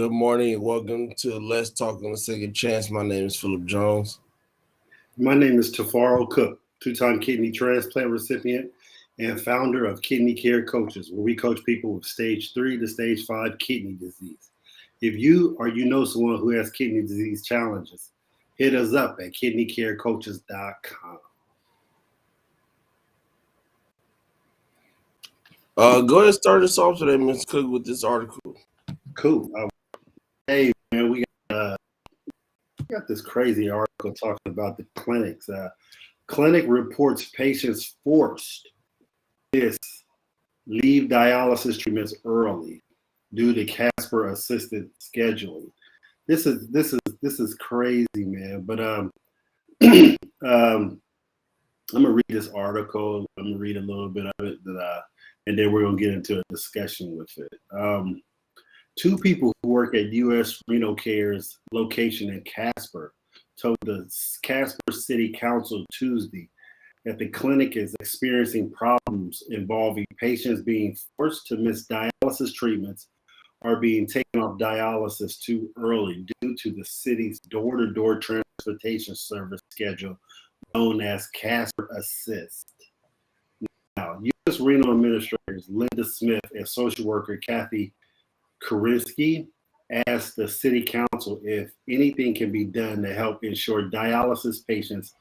Good morning and welcome to Let's Talk on a Second Chance. My name is Philip Jones. My name is Tafaro Cook, two-time kidney transplant recipient and founder of Kidney Care Coaches, where we coach people with stage 3 to stage 5 kidney disease. If you or you know someone who has kidney disease challenges, hit us up at kidneycarecoaches.com. Go ahead and start us off today, Ms. Cook, with this article. Cool. Hey, man, we got this crazy article talking about the clinics. Clinic reports patients forced to leave dialysis treatments early due to Casper assisted scheduling. This is crazy, man. But I'm gonna read this article. I'm gonna read a little bit of it, and then we're gonna get into a discussion with it. Two people who work at U.S. Renal Care's location in Casper told the Casper City Council Tuesday that the clinic is experiencing problems involving patients being forced to miss dialysis treatments or being taken off dialysis too early due to the city's door-to-door transportation service schedule known as Casper Assist. Now, U.S. Renal Administrators Linda Smith and social worker Kathy Kurinsky asked the city council if anything can be done to help ensure dialysis patients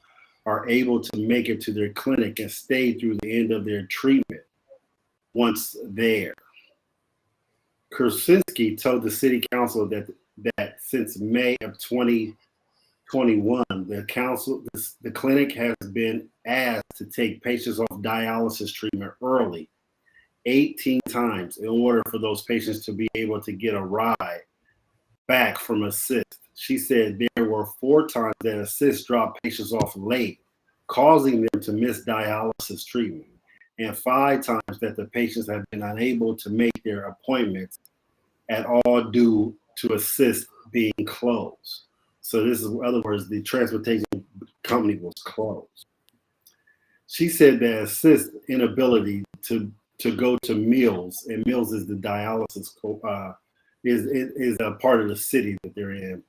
are able to make it to their clinic and stay through the end of their treatment once there. Kursinski told the city council that since May of 2021, the clinic has been asked to take patients off dialysis treatment early 18 times in order for those patients to be able to get a ride back from Assist. She said there were 4 times that Assist dropped patients off late, causing them to miss dialysis treatment, and 5 times that the patients have been unable to make their appointments at all due to Assist being closed. So this is, in other words, the transportation company was closed. She said that Assist inability to go to Mills, and Mills is the dialysis is a part of the city that they're in,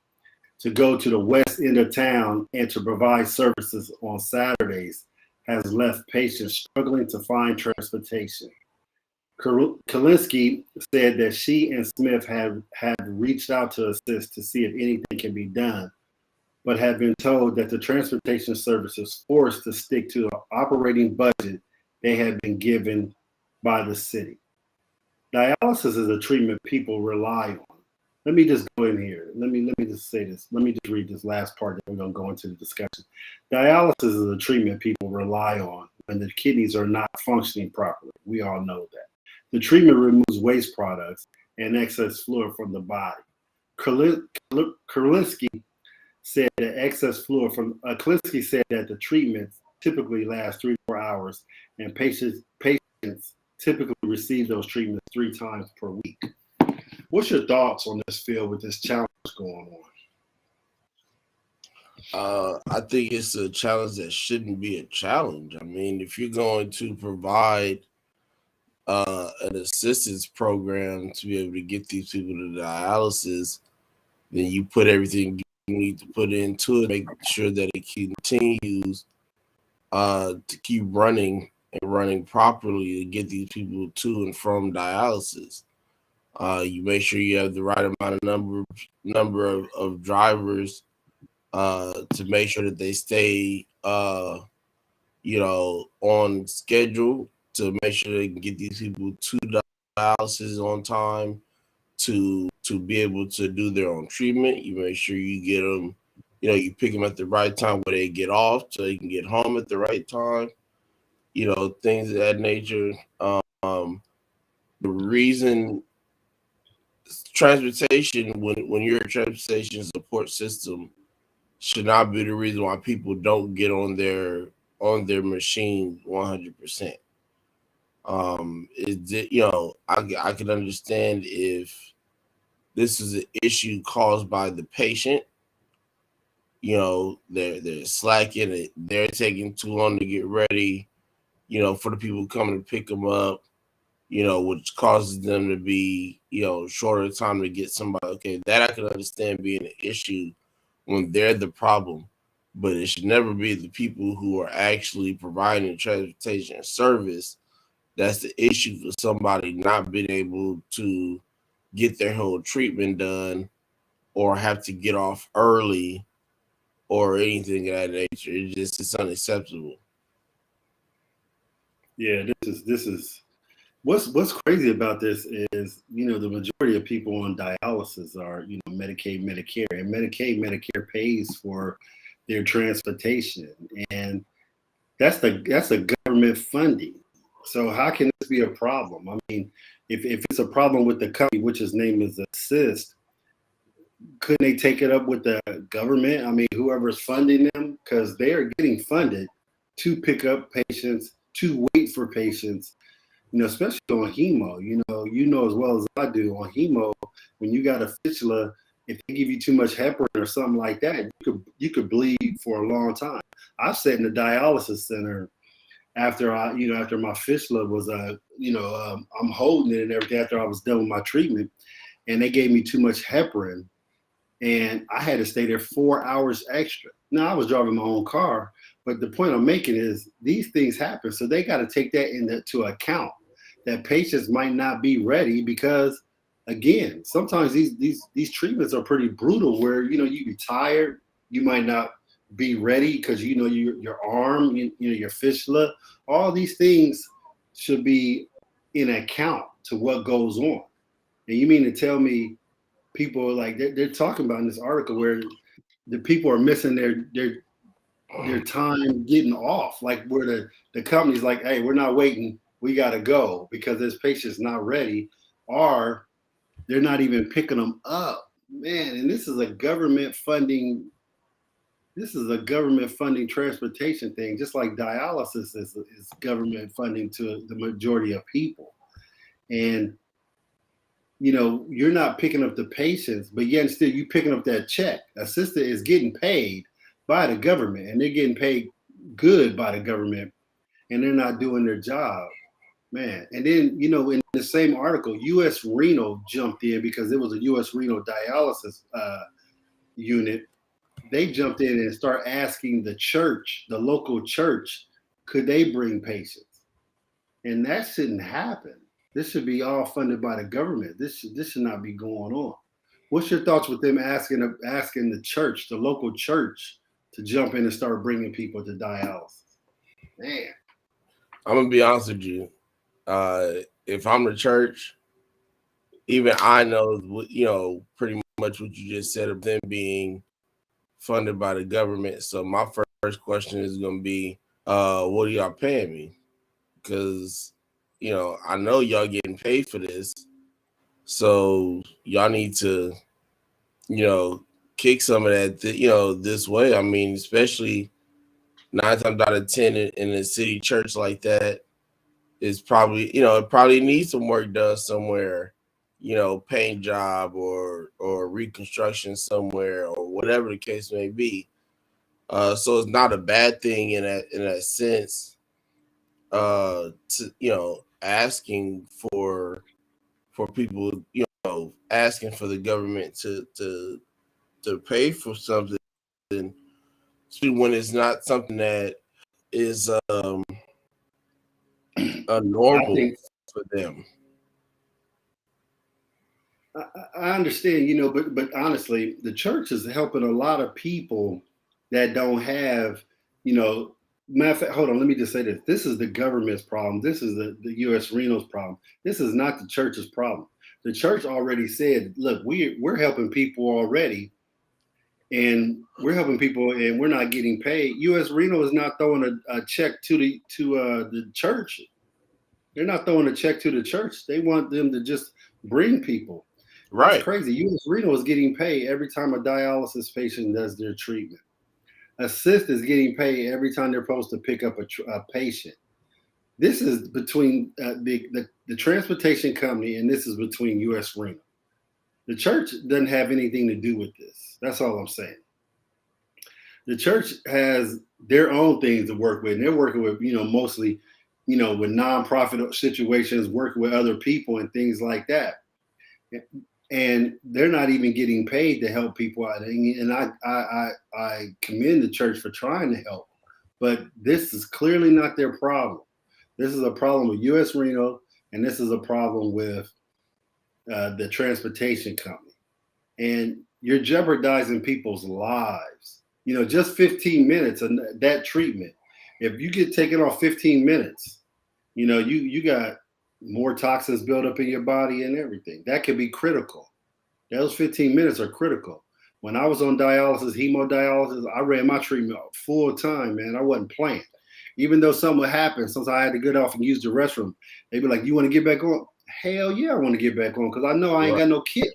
to go to the west end of town and to provide services on Saturdays has left patients struggling to find transportation. Kalinsky said that she and Smith had reached out to Assist to see if anything can be done, but had been told that the transportation service is forced to stick to the operating budget they had been given by the city. Dialysis is a treatment people rely on. Let me just go in here. Let me just say this. Let me just read this last part, then we're going to go into the discussion. Dialysis is a treatment people rely on when the kidneys are not functioning properly. We all know that. The treatment removes waste products and excess fluid from the body. Kurlinski said that Klinsky said that the treatment typically lasts 3 to 4 hours, and patients typically receive those treatments 3 times per week. What's your thoughts on this field with this challenge going on? I think it's a challenge that shouldn't be a challenge. I mean, if you're going to provide an assistance program to be able to get these people to dialysis, then you put everything you need to put into it, make sure that it continues to keep running and running properly to get these people to and from dialysis. You make sure you have the right amount of number of drivers to make sure that they stay, on schedule, to make sure they can get these people to dialysis on time, to be able to do their own treatment. You make sure you get them, you pick them at the right time where they get off so they can get home at the right time. Things of that nature. The reason transportation, when you're a transportation support system, should not be the reason why people don't get on their machine 100%. I can understand if this is an issue caused by the patient. They're slacking, they're taking too long to get ready, for the people coming to pick them up. which causes them to be, shorter time to get somebody. Okay, that I can understand being an issue when they're the problem, but it should never be the people who are actually providing transportation service that's the issue for somebody not being able to get their whole treatment done or have to get off early or anything of that nature. It's unacceptable. Yeah, this is what's crazy about this is, the majority of people on dialysis are, Medicaid, Medicare, and Medicare pays for their transportation, and that's a government funding. So how can this be a problem? I mean, if it's a problem with the company, which his name is Assist, couldn't they take it up with the government? I mean, whoever's funding them, because they are getting funded to pick up patients, to wait for patients, especially on hemo. You know as well as I do on hemo, when you got a fistula, if they give you too much heparin or something like that, you could bleed for a long time. I've sat in the dialysis center after my fistula was I'm holding it and everything after I was done with my treatment, and they gave me too much heparin, and I had to stay there 4 hours extra. Now I was driving my own car, but the point I'm making is these things happen, so they got to take that into account. That patients might not be ready because, again, sometimes these treatments are pretty brutal. Where you be tired, you might not be ready because your arm, your fistula, all these things should be in account to what goes on. And you mean to tell me people like they're talking about in this article where the people are missing their time getting off, like where the company's like, hey, we're not waiting, we got to go because this patient's not ready, or they're not even picking them up, man. And this is a government funding transportation thing, just like dialysis is government funding to the majority of people. And you're not picking up the patients, but yet still you picking up that check. Assistant is getting paid by the government, and they're getting paid good by the government, and they're not doing their job, man. And then in the same article, U.S. Renal jumped in because it was a U.S. Renal dialysis unit. They jumped in and start asking the church, the local church, could they bring patients? And that shouldn't happen. This should be all funded by the government. This should not be going on. What's your thoughts with them asking the church, the local church, to jump in and start bringing people to dialysis? Man, I'm gonna be honest with you. If I'm the church, even I know, pretty much what you just said of them being funded by the government. So my first question is gonna be, what are y'all paying me? Because I know y'all getting paid for this, so y'all need to, kick some of that, this way. I mean, especially 9 times out of 10 in a city church like that is probably, it probably needs some work done somewhere, paint job or reconstruction somewhere or whatever the case may be. So it's not a bad thing in that sense. To asking for people, asking for the government to pay for something, especially when it's not something that is a I normal think for them. I understand, but honestly, the church is helping a lot of people that don't have, you know. Matter of fact, hold on, let me just say this. This is the government's problem. This is the U.S. Reno's problem. This is not the church's problem. The church already said, look, we're helping people already, and we're helping people, and we're not getting paid. U.S. Reno is not throwing a check to the church. They're not throwing a check to the church. They want them to just bring people. That's Right. crazy. U.S. Renal is getting paid every time a dialysis patient does their treatment. Assist is getting paid every time they're supposed to pick up a patient. This is between the transportation company, and this is between U.S. Renal. The church doesn't have anything to do with this. That's all I'm saying. The church has their own things to work with, and they're working with mostly with nonprofit situations, working with other people and things like that. And they're not even getting paid to help people out. And I commend the church for trying to help, but this is clearly not their problem. This is a problem with U.S. Reno, and this is a problem with the transportation company. And you're jeopardizing people's lives. Just 15 minutes of that treatment. If you get taken off 15 minutes, you got more toxins built up in your body and everything. That could be critical. Those 15 minutes are critical. When I was on dialysis, hemodialysis, I ran my treatment full time, man. I wasn't playing. Even though something would happen, since I had to get off and use the restroom, they'd be like, "You want to get back on?" Hell yeah, I want to get back on because I know I ain't got no kids.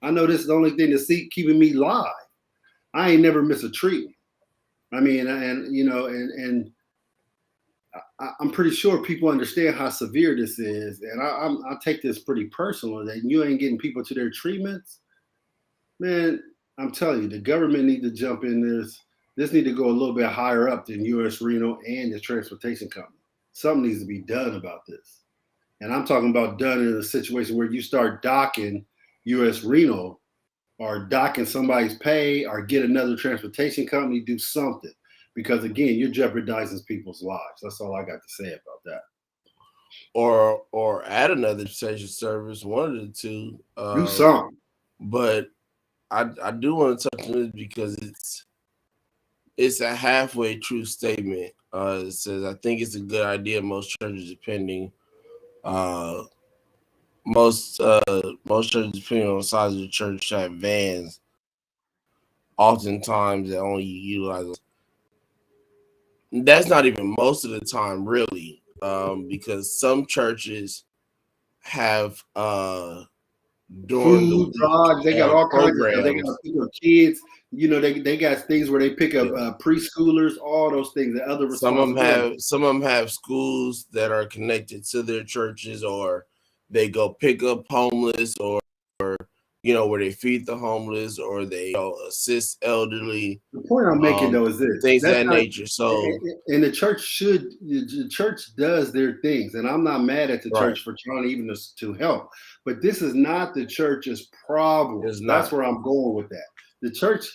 I know this is the only thing that's keeping me live. I ain't never missed a treatment. I mean, and I'm pretty sure people understand how severe this is, and I take this pretty personal. That you ain't getting people to their treatments, man. I'm telling you, the government need to jump in this. This need to go a little bit higher up than U.S. Reno and the transportation company. Something needs to be done about this, and I'm talking about done in a situation where you start docking U.S. Reno or docking somebody's pay or get another transportation company, do something. Because again, you're jeopardizing people's lives. That's all I got to say about that. Or add another transportation service, one of the two. Do something. But I do want to touch on this because it's a halfway true statement. It says I think it's a good idea. Most churches, depending, most churches, depending on the size of the church, have vans. Oftentimes, they only utilize. That's not even most of the time, really, because some churches have during the Food, drugs, they got all kinds of stuff. They programs. got pick up kids. They got things where they pick up preschoolers, all those things, and other responsibilities. Some of them have schools that are connected to their churches, or they go pick up homeless, or where they feed the homeless, or they assist elderly. The point I'm making though is this: things of that's that not, nature. So, and the church does their things, and I'm not mad at the right, church for trying even to help, but this is not the church's problem. it's That's not. where I'm going with that. The church,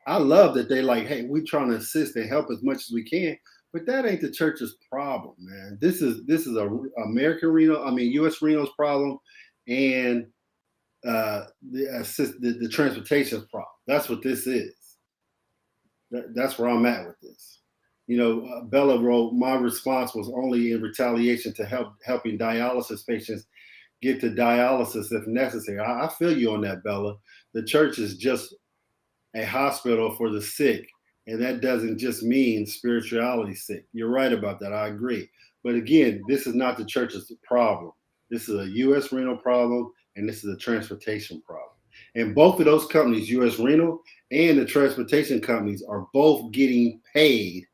I love that they like, hey, we're trying to assist and help as much as we can, but that ain't the church's problem, man. This is a American Reno, I mean U.S. Reno's problem, and the transportation problem. That's what this is. That's where I'm at with this. Bella wrote, my response was only in retaliation to helping dialysis patients get to dialysis if necessary. I feel you on that, Bella. The church is just a hospital for the sick, and that doesn't just mean spirituality sick. You're right about that. I agree. But again, this is not the church's problem. This is a U.S. renal problem, and this is a transportation problem. And both of those companies, U.S. Renal and the transportation companies, are both getting paid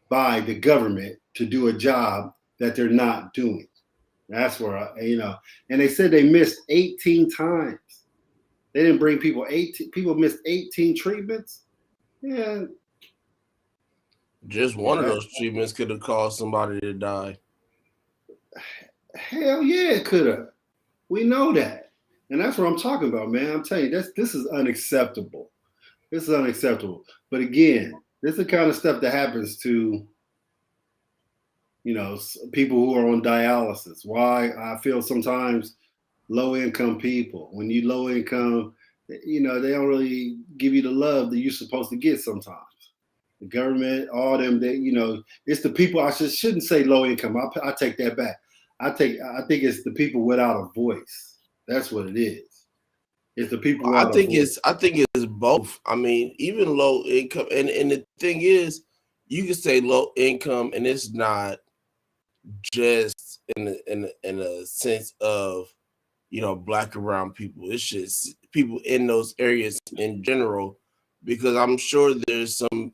by the government to do a job that they're not doing. That's where and they said they missed 18 times. They didn't bring people 18. People missed 18 treatments. Yeah, Just one of those treatments could have caused somebody to die. hell yeah, it could have. We know that. And that's what I'm talking about, man. I'm telling you, this is unacceptable. This is unacceptable. But again, this is the kind of stuff that happens to, people who are on dialysis. Why I feel sometimes low income people, when you low income, they don't really give you the love that you're supposed to get sometimes. The government, all them, it's the people. I shouldn't say low income. I take that back. I think it's the people without a voice. That's what it is. It's the people without a voice. I think it's both. I mean, even low income, and the thing is, you can say low income, and it's not just in a sense of Black and brown people. It's just people in those areas in general, because I'm sure there's some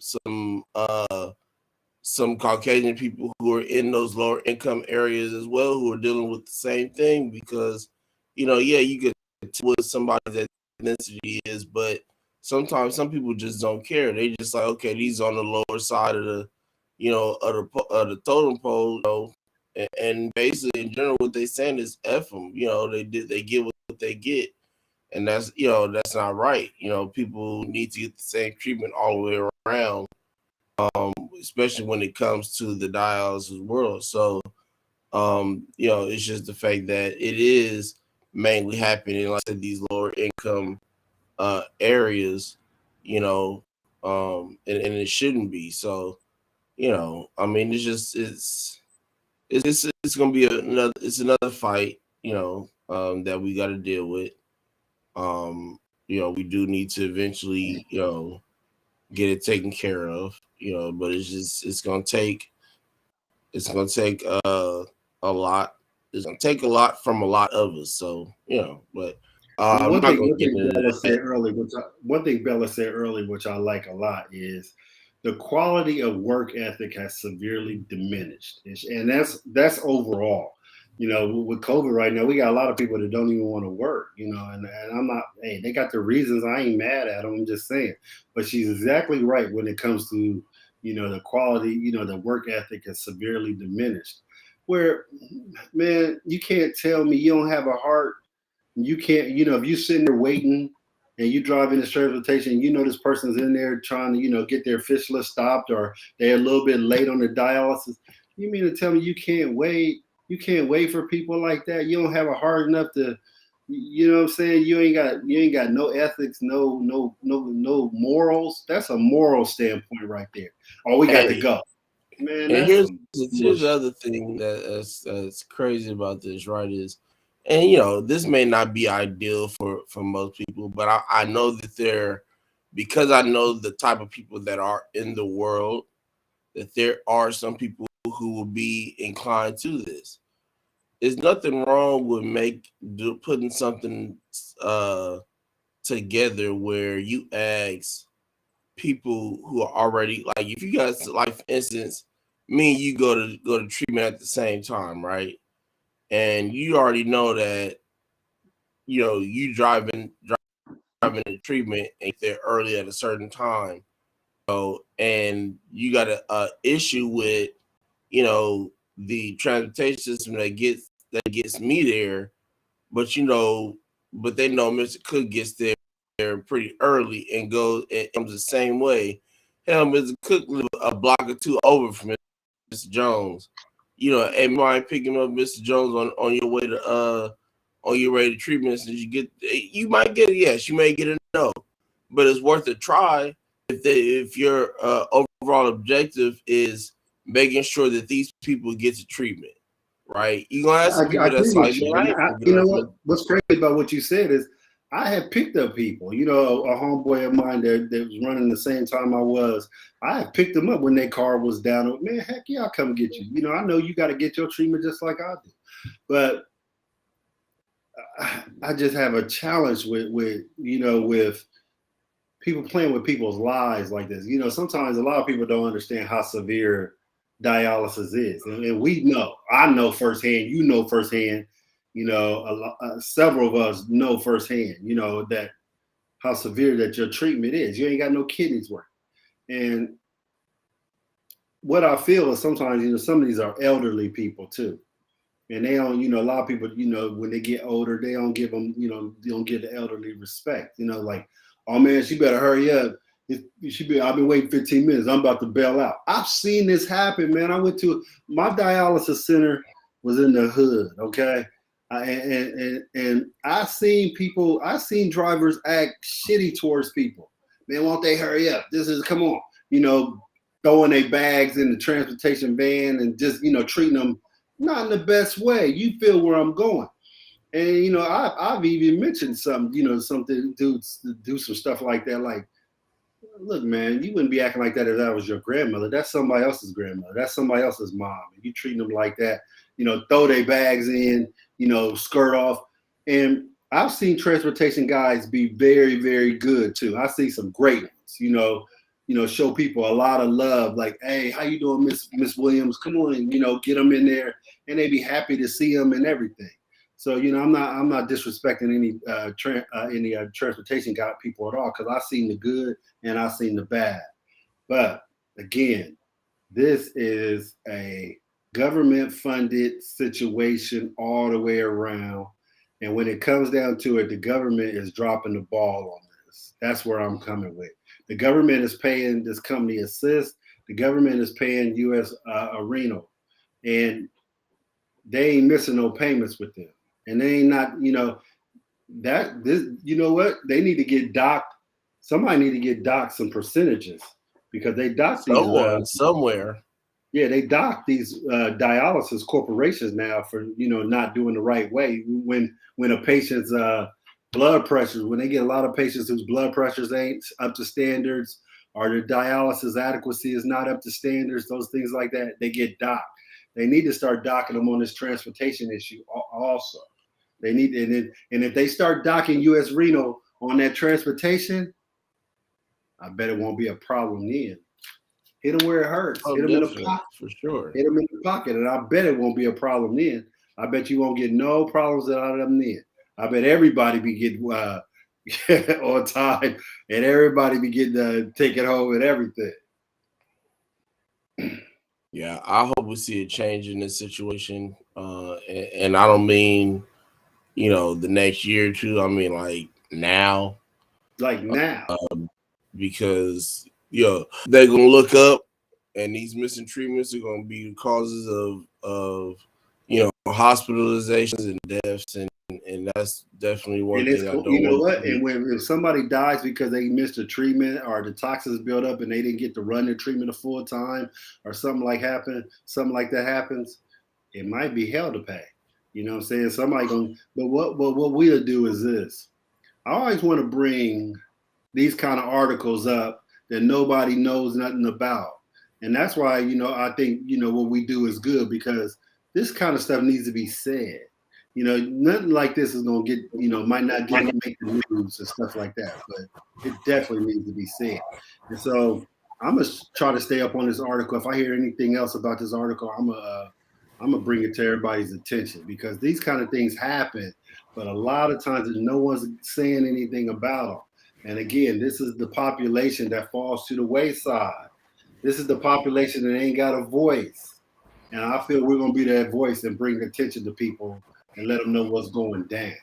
Caucasian people who are in those lower income areas as well who are dealing with the same thing, because you could tell what somebody's ethnicity is, but sometimes some people just don't care. They just like, okay, these on the lower side of the of the totem pole, and basically in general, what they saying is F them. They get what they get, and that's not right. People need to get the same treatment all the way around, especially when it comes to the dialysis world. So, it's just the fact that it is mainly happening, like I said, these lower income areas, and it shouldn't be. So, I mean, it's gonna be another fight, that we got to deal with. We do need to eventually, get it taken care of, but it's gonna take a lot. It's gonna take a lot from a lot of us. So, but Well, I'm not gonna get into that. One thing Bella said earlier, which I like a lot, is the quality of work ethic has severely diminished, and that's overall. With COVID right now, we got a lot of people that don't even want to work. And I'm not. Hey, they got their reasons. I ain't mad at them. I'm just saying. But she's exactly right when it comes to the quality. The work ethic has severely diminished. Where, man, you can't tell me you don't have a heart. You can't, if you sitting there waiting and you drive into transportation, this person's in there trying to, get their fistula stopped, or they're a little bit late on the dialysis. You mean to tell me you can't wait? You can't wait for people like that? You don't have a heart enough to, you know what I'm saying? You ain't got no ethics, no morals. That's a moral standpoint right there. Oh, we got to Hey, go. Man, and that's here's some here's the bullshit. other thing that's crazy about this, right? And this may not be ideal for most people, but I know that because I know the type of people that are in the world, that there are some people who will be inclined to this. There's nothing wrong with putting something uh together where you ask people who are already, like, if you guys, like, for instance, me and you go to treatment at the same time, right? And you already know that you driving the treatment and get there early at a certain time, and you got a issue with the transportation system that gets me there, but but they know Mr. Cook gets there pretty early and comes the same way. Hell, Mr. Cook live a block or two over from Mr. Jones. And you might pick him up, Mr. Jones, on your way to treatment. Since you might get a yes, you may get a no, but it's worth a try if your overall objective is making sure that these people get to treatment, right? You're gonna have some I people agree that's like, with man, you. I And ain't gonna get you know up what? no. What's crazy about what you said is I have picked up people. A homeboy of mine that was running the same time I was. I have picked them up when their car was down. Man, heck yeah, I'll come get you. I know you got to get your treatment just like I do. But I just have a challenge with people playing with people's lives like this. Sometimes a lot of people don't understand how severe dialysis is, and we know. I know firsthand. You know firsthand. Several of us know firsthand. That how severe that your treatment is. You ain't got no kidneys working, and what I feel is sometimes some of these are elderly people too. And they don't, a lot of people, when they get older, they don't give them, they don't give the elderly respect. Like, oh man, she better hurry up. I've been waiting 15 minutes. I'm about to bail out. I've seen this happen, man. I went to my dialysis center was in the hood, okay, and I seen drivers act shitty towards people. Man, won't they hurry up? Come on, throwing their bags in the transportation van and just treating them not in the best way. You feel where I'm going. And I've even mentioned something do some stuff like that. Like, look, man, you wouldn't be acting like that if that was your grandmother. That's somebody else's grandmother. That's somebody else's mom. And you treating them like that, throw their bags in, skirt off. And I've seen transportation guys be very, very good too. I see some great ones, show people a lot of love. Like, hey, how you doing, Miss Williams? Come on, get them in there, and they be happy to see them and everything. So I'm not disrespecting any transportation guy people at all, because I've seen the good and I've seen the bad. But again, this is a government funded situation all the way around. And when it comes down to it, the government is dropping the ball on this. That's where I'm coming with. The government is paying this company Assist. The government is paying US Arena, and they ain't missing no payments with them. And they ain't not, you know what? They need to get docked. Somebody need to get docked some percentages because they docked these. Someone somewhere. Yeah, they dock these dialysis corporations now for not doing the right way. When a patient's blood pressures, when they get a lot of patients whose blood pressures ain't up to standards, or their dialysis adequacy is not up to standards, those things like that, they get docked. They need to start docking them on this transportation issue also. They need, and if they start docking U.S. Renal on that transportation, I bet it won't be a problem then. Hit them where it hurts. Oh, hit them in the pocket. For sure. Hit them in the pocket, and I bet it won't be a problem then. I bet you won't get no problems out of them then. I bet everybody be getting on time, and everybody be getting taken home and everything. Yeah, I hope we see a change in this situation, and I don't mean the next year or two. I mean like now, because they're gonna look up, and these missing treatments are gonna be causes of hospitalizations and deaths, and that's definitely one thing I don't you know want what? to be. And if somebody dies because they missed a treatment or the toxins built up and they didn't get to run their treatment a full time, or something like that happens, it might be hell to pay. You know what I'm saying? Somebody going, but what we'll do is this. I always want to bring these kind of articles up that nobody knows nothing about. And that's why, I think, what we do is good, because this kind of stuff needs to be said. Nothing like this is going to get, might not make the news and stuff like that, but it definitely needs to be said. And so I'm going to try to stay up on this article. If I hear anything else about this article, I'm going to bring it to everybody's attention, because these kind of things happen, but a lot of times no one's saying anything about them. And again, this is the population that falls to the wayside. This is the population that ain't got a voice. And I feel we're going to be that voice and bring attention to people and let them know what's going down.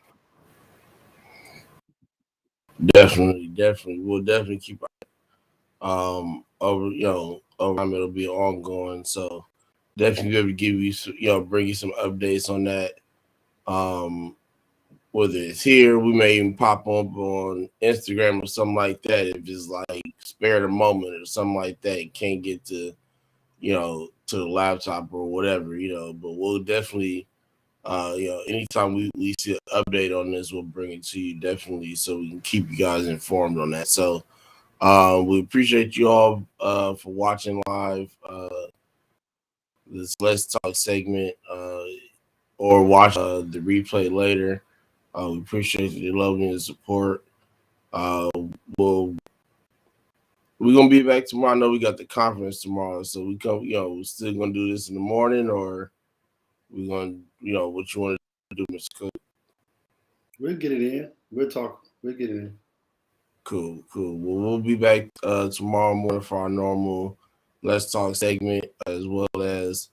Definitely. We'll definitely keep over time. It'll be ongoing. So definitely be able to give you bring you some updates on that. Whether it's here, we may even pop up on Instagram or something like that. If it's like spare the moment or something like that, can't get to to the laptop or whatever, but we'll definitely anytime we see an update on this, we'll bring it to you definitely, so we can keep you guys informed on that. So we appreciate you all for watching live this Let's Talk segment, or watch the replay later. We appreciate your love and the support. We're gonna be back tomorrow. I know we got the conference tomorrow, so we come. We're still gonna do this in the morning, or we're gonna, what you want to do, Mr. Cook? We'll get it in. We'll talk. We'll get it in. Cool. Well, we'll be back tomorrow morning for our normal Let's Talk segment, as well as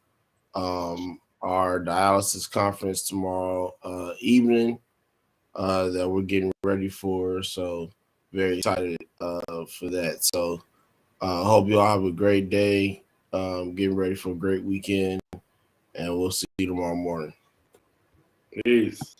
our dialysis conference tomorrow evening that we're getting ready for. So very excited for that. So hope you all have a great day, getting ready for a great weekend, and we'll see you tomorrow morning. Peace.